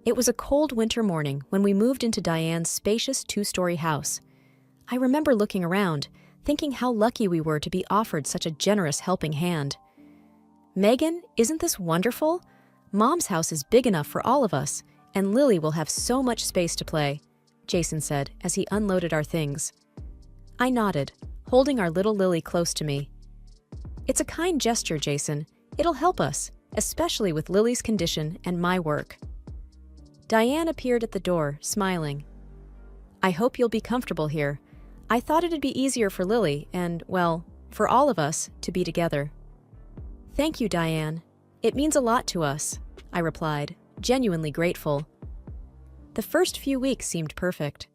It was a cold winter morning when we moved into Diane's spacious two-story house. I remember looking around, thinking how lucky we were to be offered such a generous helping hand. "Megan, isn't this wonderful? Mom's house is big enough for all of us, and Lily will have so much space to play," Jason said as he unloaded our things. I nodded, holding our little Lily close to me. "It's a kind gesture, Jason. It'll help us, especially with Lily's condition and my work." Diane appeared at the door, smiling. "I hope you'll be comfortable here. I thought it'd be easier for Lily and, well, for all of us to be together." "Thank you, Diane. It means a lot to us," I replied, genuinely grateful. The first few weeks seemed perfect.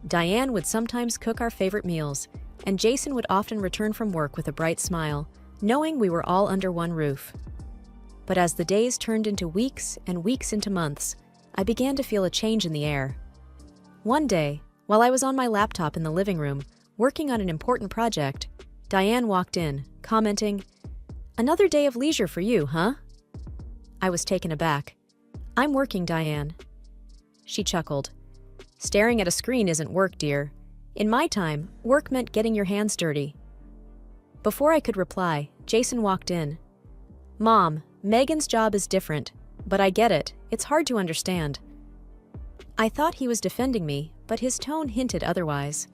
Diane would sometimes cook our favorite meals, and Jason would often return from work with a bright smile, knowing we were all under one roof. But as the days turned into weeks and weeks into months, I began to feel a change in the air. One day, while I was on my laptop in the living room, working on an important project, Diane walked in, commenting, "Another day of leisure for you, huh?" I was taken aback. "I'm working, Diane." She chuckled. "Staring at a screen isn't work, dear. In my time, work meant getting your hands dirty." Before I could reply, Jason walked in. "Mom, Megan's job is different, but I get it. It's hard to understand." I thought he was defending me, but his tone hinted otherwise.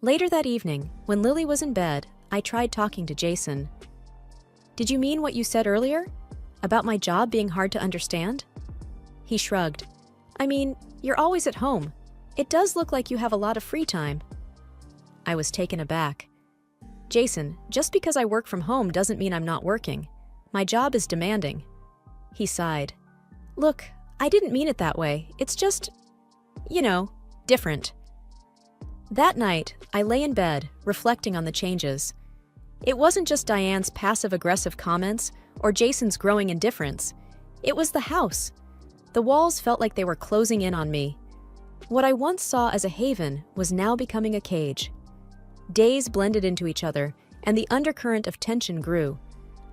Later that evening, when Lily was in bed, I tried talking to Jason. "Did you mean what you said earlier? About my job being hard to understand?" He shrugged. "I mean, you're always at home. It does look like you have a lot of free time." I was taken aback. "Jason, just because I work from home doesn't mean I'm not working. My job is demanding." He sighed. "Look, I didn't mean it that way. It's just, different." That night, I lay in bed, reflecting on the changes. It wasn't just Diane's passive-aggressive comments or Jason's growing indifference. It was the house. The walls felt like they were closing in on me. What I once saw as a haven was now becoming a cage. Days blended into each other, and the undercurrent of tension grew.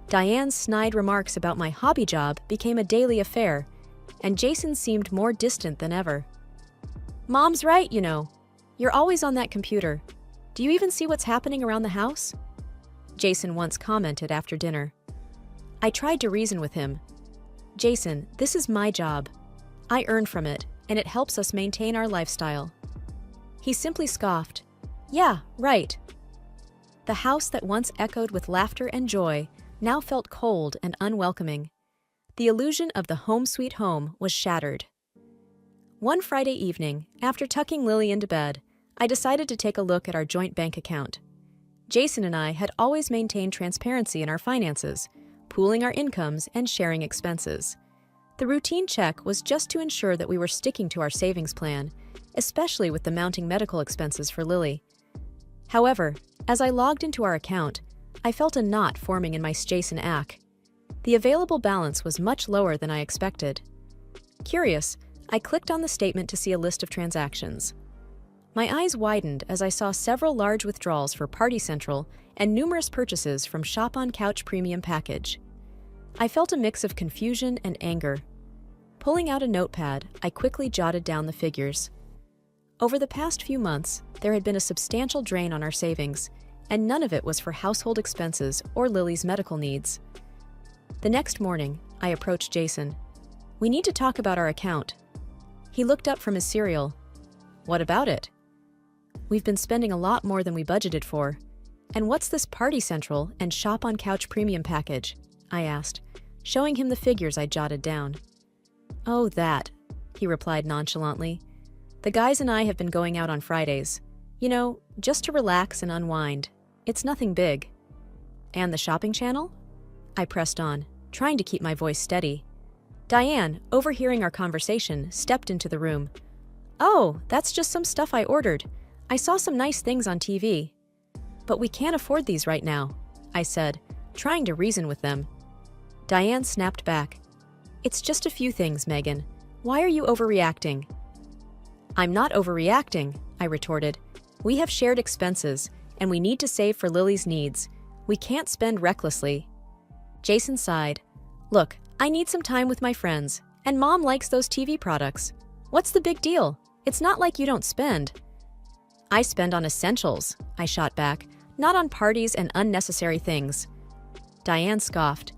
Diane's snide remarks about my hobby job became a daily affair, and Jason seemed more distant than ever. "Mom's right, You're always on that computer. Do you even see what's happening around the house?" Jason once commented after dinner. I tried to reason with him. "Jason, this is my job. I earn from it, and it helps us maintain our lifestyle." He simply scoffed. "Yeah, right." The house that once echoed with laughter and joy now felt cold and unwelcoming. The illusion of the home sweet home was shattered. One Friday evening, after tucking Lily into bed, I decided to take a look at our joint bank account. Jason and I had always maintained transparency in our finances, pooling our incomes and sharing expenses. The routine check was just to ensure that we were sticking to our savings plan, especially with the mounting medical expenses for Lily. However, as I logged into our account, I felt a knot forming in my Jason ack. The available balance was much lower than I expected. Curious, I clicked on the statement to see a list of transactions. My eyes widened as I saw several large withdrawals for Party Central and numerous purchases from Shop on Couch Premium Package. I felt a mix of confusion and anger. Pulling out a notepad, I quickly jotted down the figures. Over the past few months, there had been a substantial drain on our savings, and none of it was for household expenses or Lily's medical needs. The next morning, I approached Jason. "We need to talk about our account." He looked up from his cereal. "What about it?" "We've been spending a lot more than we budgeted for. And what's this Party Central and Shop on Couch Premium Package?" I asked, showing him the figures I jotted down. "Oh, that," he replied nonchalantly. "The guys and I have been going out on Fridays. Just to relax and unwind. It's nothing big." "And the shopping channel?" I pressed on, trying to keep my voice steady. Diane, overhearing our conversation, stepped into the room. "Oh, that's just some stuff I ordered. I saw some nice things on TV." "But we can't afford these right now," I said, trying to reason with them. Diane snapped back. "It's just a few things, Megan. Why are you overreacting?" "I'm not overreacting," I retorted. "We have shared expenses, and we need to save for Lily's needs. We can't spend recklessly." Jason sighed. "Look, I need some time with my friends, And Mom likes those TV products. What's the big deal? It's not like you don't spend. I spend on essentials, I shot back, not on parties and unnecessary things. Diane scoffed.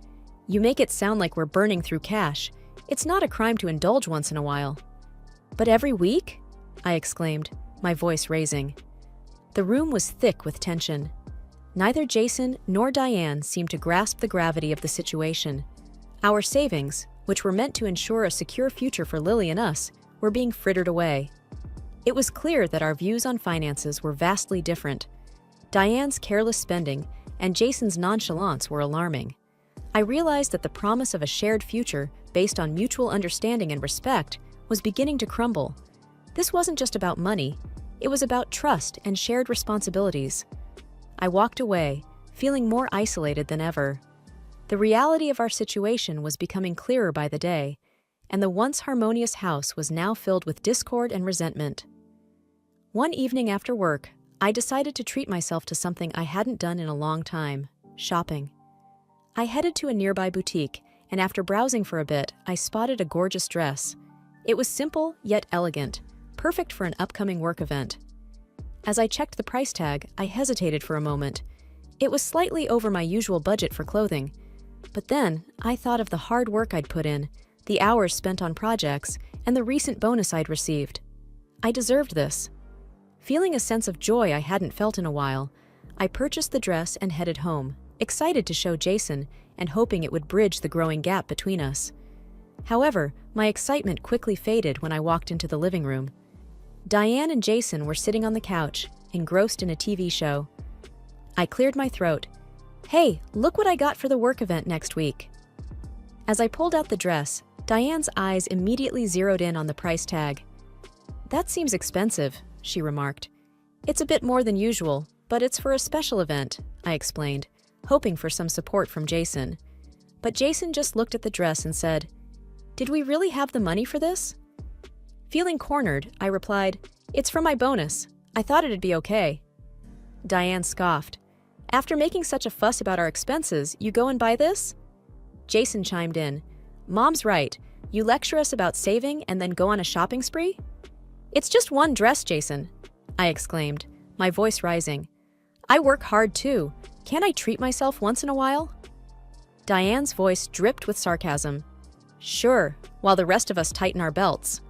You make it sound like we're burning through cash. It's not a crime to indulge once in a while. But every week? I exclaimed, my voice raising. The room was thick with tension. Neither Jason nor Diane seemed to grasp the gravity of the situation. Our savings, which were meant to ensure a secure future for Lily and us, were being frittered away. It was clear that our views on finances were vastly different. Diane's careless spending and Jason's nonchalance were alarming. I realized that the promise of a shared future based on mutual understanding and respect was beginning to crumble. This wasn't just about money, it was about trust and shared responsibilities. I walked away, feeling more isolated than ever. The reality of our situation was becoming clearer by the day, and the once harmonious house was now filled with discord and resentment. One evening after work, I decided to treat myself to something I hadn't done in a long time: shopping. I headed to a nearby boutique, and after browsing for a bit, I spotted a gorgeous dress. It was simple yet elegant, perfect for an upcoming work event. As I checked the price tag, I hesitated for a moment. It was slightly over my usual budget for clothing, but then I thought of the hard work I'd put in, the hours spent on projects, and the recent bonus I'd received. I deserved this. Feeling a sense of joy I hadn't felt in a while, I purchased the dress and headed home, excited to show Jason and hoping it would bridge the growing gap between us. However, my excitement quickly faded when I walked into the living room. Diane and Jason were sitting on the couch, engrossed in a TV show. I cleared my throat. Hey, look what I got for the work event next week. As I pulled out the dress, Diane's eyes immediately zeroed in on the price tag. That seems expensive, she remarked. It's a bit more than usual, but it's for a special event, I explained, hoping for some support from Jason. But Jason just looked at the dress and said, Did we really have the money for this? Feeling cornered, I replied, It's from my bonus. I thought it'd be okay. Diane scoffed. After making such a fuss about our expenses, you go and buy this? Jason chimed in. Mom's right. You lecture us about saving and then go on a shopping spree? It's just one dress, Jason, I exclaimed, my voice rising. I work hard too. Can't I treat myself once in a while? Diane's voice dripped with sarcasm. Sure, while the rest of us tighten our belts.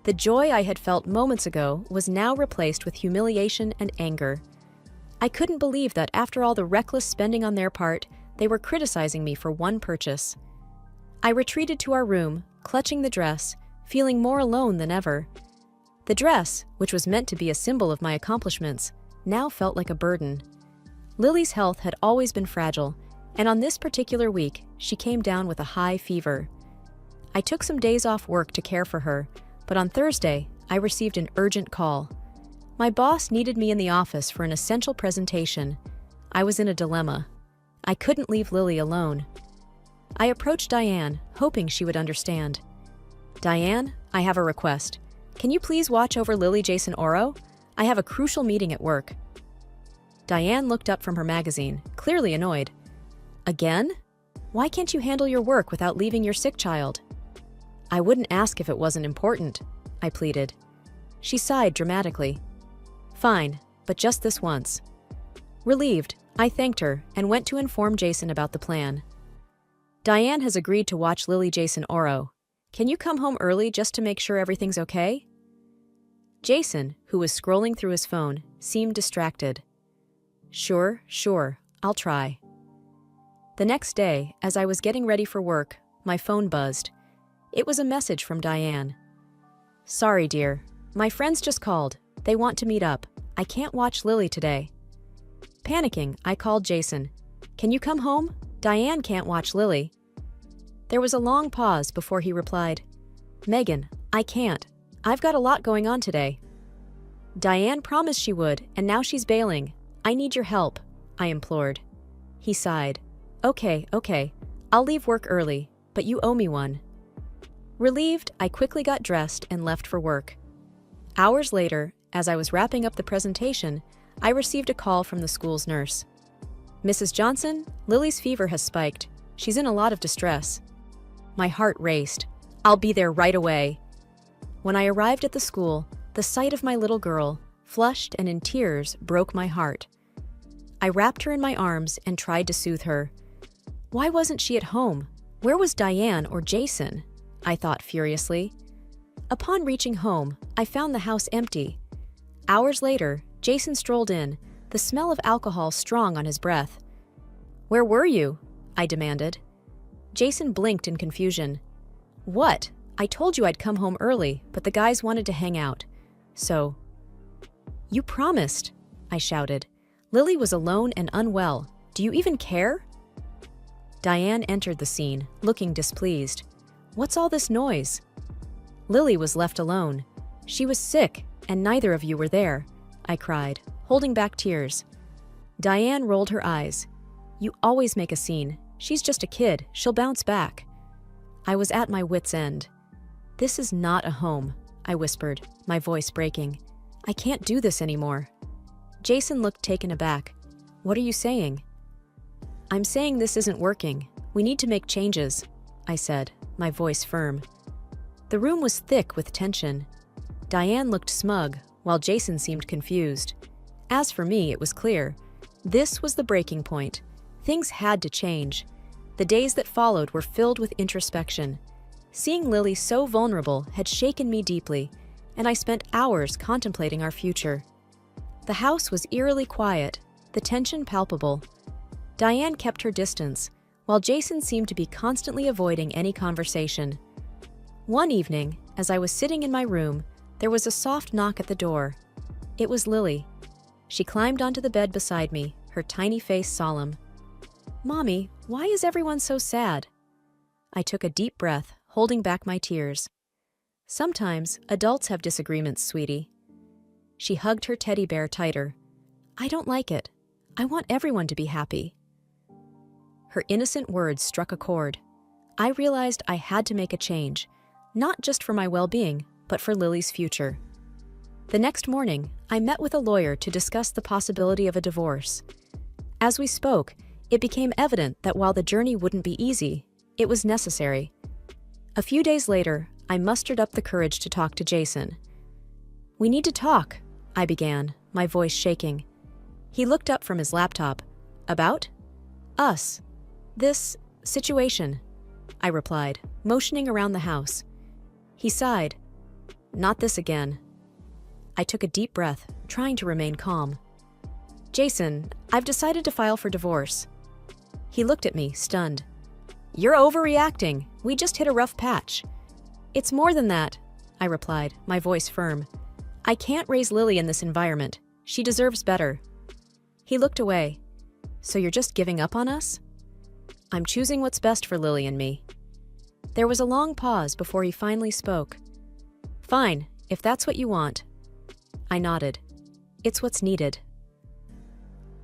The joy I had felt moments ago was now replaced with humiliation and anger. I couldn't believe that after all the reckless spending on their part, they were criticizing me for one purchase. I retreated to our room, clutching the dress, feeling more alone than ever. The dress, which was meant to be a symbol of my accomplishments, now felt like a burden. Lily's health had always been fragile, and on this particular week, she came down with a high fever. I took some days off work to care for her, but on Thursday, I received an urgent call. My boss needed me in the office for an essential presentation. I was in a dilemma. I couldn't leave Lily alone. I approached Diane, hoping she would understand. Diane, I have a request. Can you please watch over Lily Jason Oro? I have a crucial meeting at work. Diane looked up from her magazine, clearly annoyed. Again? Why can't you handle your work without leaving your sick child? I wouldn't ask if it wasn't important, I pleaded. She sighed dramatically. Fine, but just this once. Relieved, I thanked her and went to inform Jason about the plan. Diane has agreed to watch Lily Jason Oro. Can you come home early just to make sure everything's okay? Jason, who was scrolling through his phone, seemed distracted. Sure, I'll try. The next day, as I was getting ready for work, my phone buzzed. It was a message from Diane. Sorry, dear. My friends just called. They want to meet up. I can't watch Lily today. Panicking, I called Jason. Can you come home? Diane can't watch Lily. There was a long pause before he replied. Megan, I can't. I've got a lot going on today. Diane promised she would, and now she's bailing. I need your help, I implored. He sighed. Okay. I'll leave work early, but you owe me one. Relieved, I quickly got dressed and left for work. Hours later, as I was wrapping up the presentation, I received a call from the school's nurse. Mrs. Johnson, Lily's fever has spiked. She's in a lot of distress. My heart raced. I'll be there right away." When I arrived at the school, the sight of my little girl, flushed and in tears, broke my heart. I wrapped her in my arms and tried to soothe her. Why wasn't she at home? Where was Diane or Jason? I thought furiously. Upon reaching home, I found the house empty. Hours later, Jason strolled in, the smell of alcohol strong on his breath. "Where were you?" I demanded. Jason blinked in confusion. "What? I told you I'd come home early, but the guys wanted to hang out. So—" "You promised," I shouted. "Lily was alone and unwell. Do you even care?" Diane entered the scene, looking displeased. "What's all this noise?" "Lily was left alone. She was sick, and neither of you were there," I cried, holding back tears. Diane rolled her eyes. "You always make a scene. She's just a kid. She'll bounce back." I was at my wit's end. "This is not a home," I whispered, my voice breaking. "I can't do this anymore." Jason looked taken aback. "What are you saying?" "I'm saying this isn't working. We need to make changes," I said, my voice firm. The room was thick with tension. Diane looked smug, while Jason seemed confused. As for me, it was clear. This was the breaking point. Things had to change. The days that followed were filled with introspection. Seeing Lily so vulnerable had shaken me deeply, and I spent hours contemplating our future. The house was eerily quiet, the tension palpable. Diane kept her distance, while Jason seemed to be constantly avoiding any conversation. One evening, as I was sitting in my room, there was a soft knock at the door. It was Lily. She climbed onto the bed beside me, her tiny face solemn. "Mommy, why is everyone so sad?" I took a deep breath, holding back my tears. "Sometimes adults have disagreements, sweetie." She hugged her teddy bear tighter. "I don't like it. I want everyone to be happy." Her innocent words struck a chord. I realized I had to make a change, not just for my well-being, but for Lily's future. The next morning, I met with a lawyer to discuss the possibility of a divorce. As we spoke, it became evident that while the journey wouldn't be easy, it was necessary. A few days later, I mustered up the courage to talk to Jason. "We need to talk," I began, my voice shaking. He looked up from his laptop. "About?" "Us. This situation," I replied, motioning around the house. He sighed. "Not this again." I took a deep breath, trying to remain calm. "Jason, I've decided to file for divorce." He looked at me, stunned. "You're overreacting. We just hit a rough patch." "It's more than that," I replied, my voice firm. "I can't raise Lily in this environment. She deserves better." He looked away. "So you're just giving up on us?" "I'm choosing what's best for Lily and me." There was a long pause before he finally spoke. "Fine, if that's what you want." I nodded. "It's what's needed."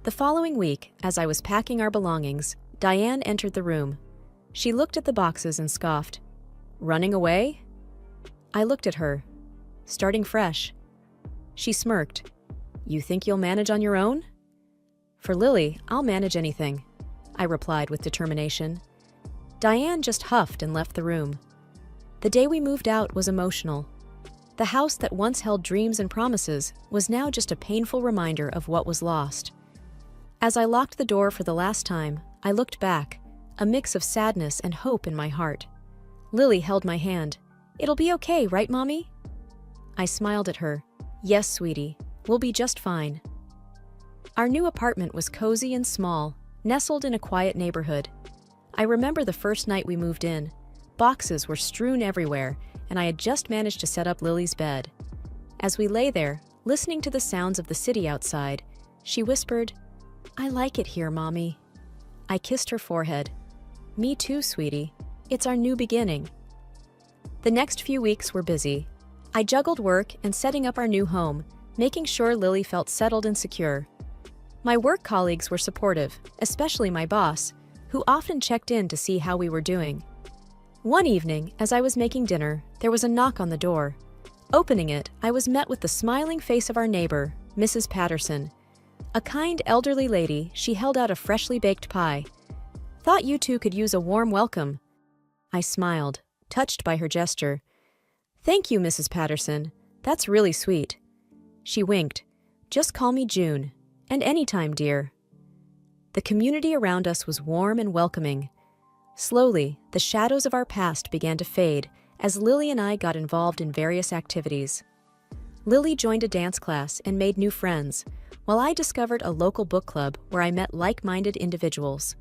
The following week, as I was packing our belongings, Diane entered the room. She looked at the boxes and scoffed. "Running away?" I looked at her. "Starting fresh." She smirked. "You think you'll manage on your own?" "For Lily, I'll manage anything," I replied with determination. Diane just huffed and left the room. The day we moved out was emotional. The house that once held dreams and promises was now just a painful reminder of what was lost. As I locked the door for the last time, I looked back, a mix of sadness and hope in my heart. Lily held my hand. "It'll be okay, right, Mommy?" I smiled at her. "Yes, sweetie, we'll be just fine." Our new apartment was cozy and small, nestled in a quiet neighborhood. I remember the first night we moved in. Boxes were strewn everywhere, and I had just managed to set up Lily's bed. As we lay there, listening to the sounds of the city outside, she whispered, "I like it here, Mommy." I kissed her forehead. "Me too, sweetie. It's our new beginning." The next few weeks were busy. I juggled work and setting up our new home, making sure Lily felt settled and secure. My work colleagues were supportive, especially my boss, who often checked in to see how we were doing. One evening, as I was making dinner, there was a knock on the door. Opening it, I was met with the smiling face of our neighbor, Mrs. Patterson. A kind elderly lady, she held out a freshly baked pie. "Thought you two could use a warm welcome." I smiled, touched by her gesture. "Thank you, Mrs. Patterson. That's really sweet." She winked. "Just call me June. And anytime, dear." The community around us was warm and welcoming. Slowly, the shadows of our past began to fade as Lily and I got involved in various activities. Lily joined a dance class and made new friends, while I discovered a local book club where I met like-minded individuals.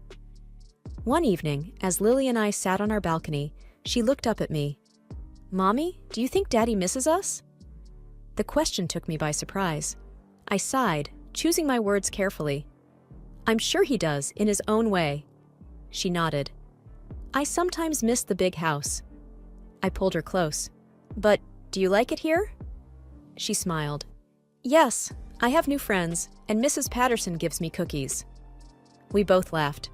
One evening, as Lily and I sat on our balcony, she looked up at me. "Mommy, do you think Daddy misses us?" The question took me by surprise. I sighed, choosing my words carefully. "I'm sure he does, in his own way." She nodded. "I sometimes miss the big house." I pulled her close. "But do you like it here?" She smiled. "Yes, I have new friends, and Mrs. Patterson gives me cookies." We both laughed.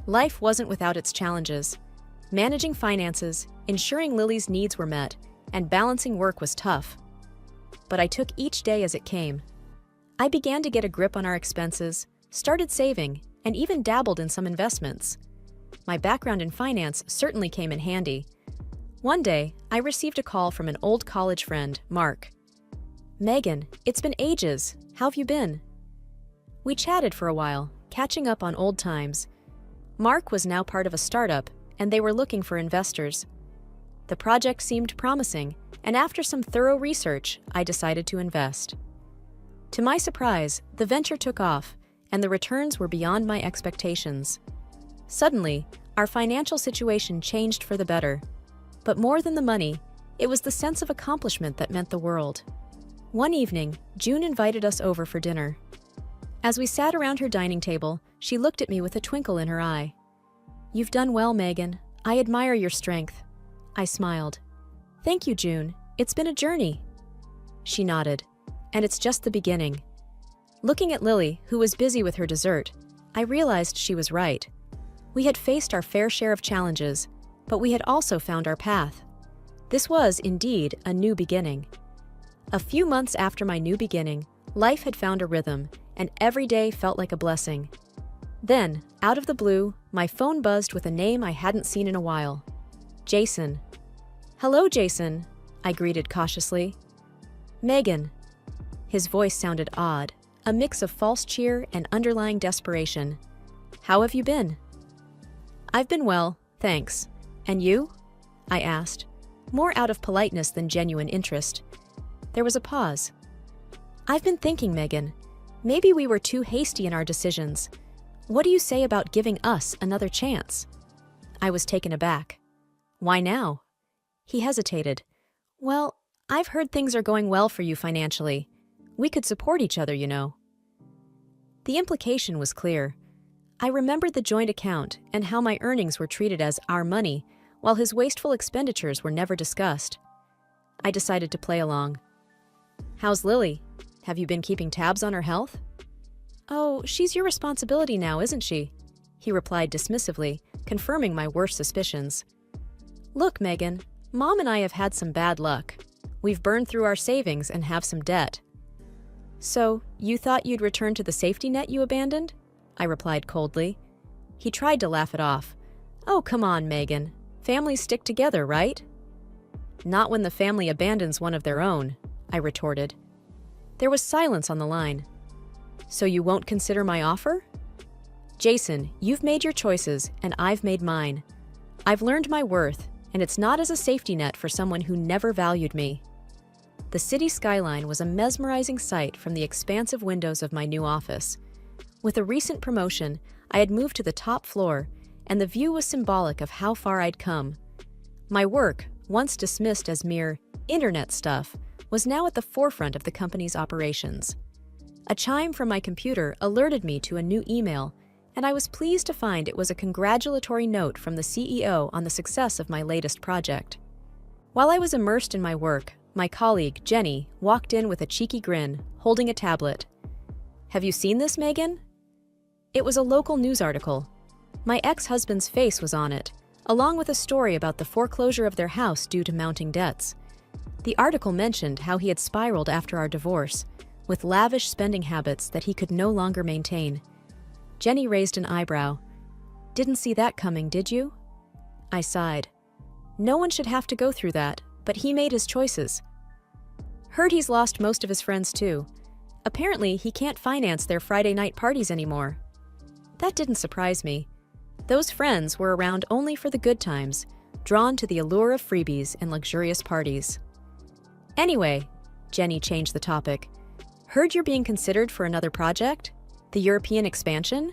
Life wasn't without its challenges. Managing finances, ensuring Lily's needs were met, and balancing work was tough. But I took each day as it came. I began to get a grip on our expenses, started saving, and even dabbled in some investments. My background in finance certainly came in handy. One day, I received a call from an old college friend, Mark. "Megan, it's been ages. How have you been?" We chatted for a while, catching up on old times. Mark was now part of a startup, and they were looking for investors. The project seemed promising, and after some thorough research, I decided to invest. To my surprise, the venture took off, and the returns were beyond my expectations. Suddenly, our financial situation changed for the better. But more than the money, it was the sense of accomplishment that meant the world. One evening, June invited us over for dinner. As we sat around her dining table, she looked at me with a twinkle in her eye. "You've done well, Megan. I admire your strength." I smiled. "Thank you, June. It's been a journey." She nodded. "And it's just the beginning." Looking at Lily, who was busy with her dessert, I realized she was right. We had faced our fair share of challenges, but we had also found our path. This was, indeed, a new beginning. A few months after my new beginning, life had found a rhythm, and every day felt like a blessing. Then, out of the blue, my phone buzzed with a name I hadn't seen in a while. Jason. "Hello, Jason," I greeted cautiously. "Megan." His voice sounded odd, a mix of false cheer and underlying desperation. "How have you been?" "I've been well, thanks. And you?" I asked, more out of politeness than genuine interest. There was a pause. "I've been thinking, Megan. Maybe we were too hasty in our decisions. What do you say about giving us another chance?" I was taken aback. "Why now?" He hesitated. "Well, I've heard things are going well for you financially. We could support each other, you know." The implication was clear. I remembered the joint account and how my earnings were treated as our money, while his wasteful expenditures were never discussed. I decided to play along. "How's Lily? Have you been keeping tabs on her health?" "Oh, she's your responsibility now, isn't she?" he replied dismissively, confirming my worst suspicions. "Look, Megan, Mom and I have had some bad luck. We've burned through our savings and have some debt." "So, you thought you'd return to the safety net you abandoned?" I replied coldly. He tried to laugh it off. "Oh, come on, Megan. Families stick together, right?" "Not when the family abandons one of their own," I retorted. There was silence on the line. "So you won't consider my offer?" "Jason, you've made your choices, and I've made mine. I've learned my worth, and it's not as a safety net for someone who never valued me." The city skyline was a mesmerizing sight from the expansive windows of my new office. With a recent promotion, I had moved to the top floor, and the view was symbolic of how far I'd come. My work, once dismissed as mere internet stuff, was now at the forefront of the company's operations. A chime from my computer alerted me to a new email, and I was pleased to find it was a congratulatory note from the CEO on the success of my latest project. While I was immersed in my work, my colleague, Jenny, walked in with a cheeky grin, holding a tablet. "Have you seen this, Megan?" It was a local news article. My ex-husband's face was on it, along with a story about the foreclosure of their house due to mounting debts. The article mentioned how he had spiraled after our divorce, with lavish spending habits that he could no longer maintain. Jenny raised an eyebrow. "Didn't see that coming, did you?" I sighed. No one should have to go through that, but he made his choices. Heard he's lost most of his friends too. Apparently, he can't finance their Friday night parties anymore. That didn't surprise me. Those friends were around only for the good times, drawn to the allure of freebies and luxurious parties. Anyway, Jenny changed the topic. Heard you're being considered for another project? The European expansion?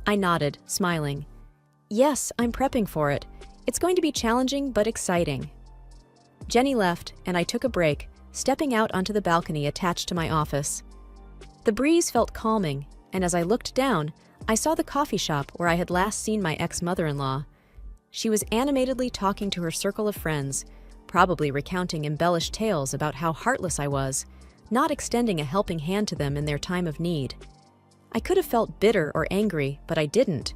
I nodded, smiling. Yes, I'm prepping for it. It's going to be challenging but exciting. Jenny left, and I took a break, stepping out onto the balcony attached to my office. The breeze felt calming, and as I looked down, I saw the coffee shop where I had last seen my ex-mother-in-law. She was animatedly talking to her circle of friends, probably recounting embellished tales about how heartless I was, not extending a helping hand to them in their time of need. I could have felt bitter or angry, but I didn't.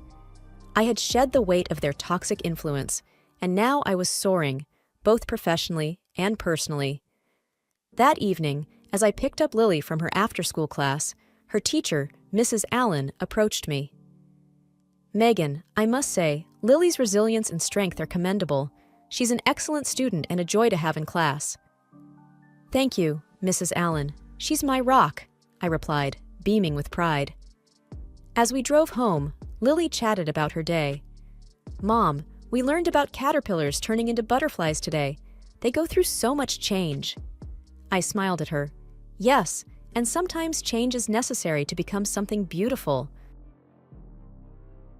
I had shed the weight of their toxic influence, and now I was soaring, both professionally and personally. That evening, as I picked up Lily from her after-school class, her teacher, Mrs. Allen, approached me. Megan, I must say, Lily's resilience and strength are commendable. She's an excellent student and a joy to have in class. Thank you, Mrs. Allen. She's my rock, I replied, beaming with pride. As we drove home, Lily chatted about her day. Mom, we learned about caterpillars turning into butterflies today. They go through so much change. I smiled at her. Yes, and sometimes change is necessary to become something beautiful.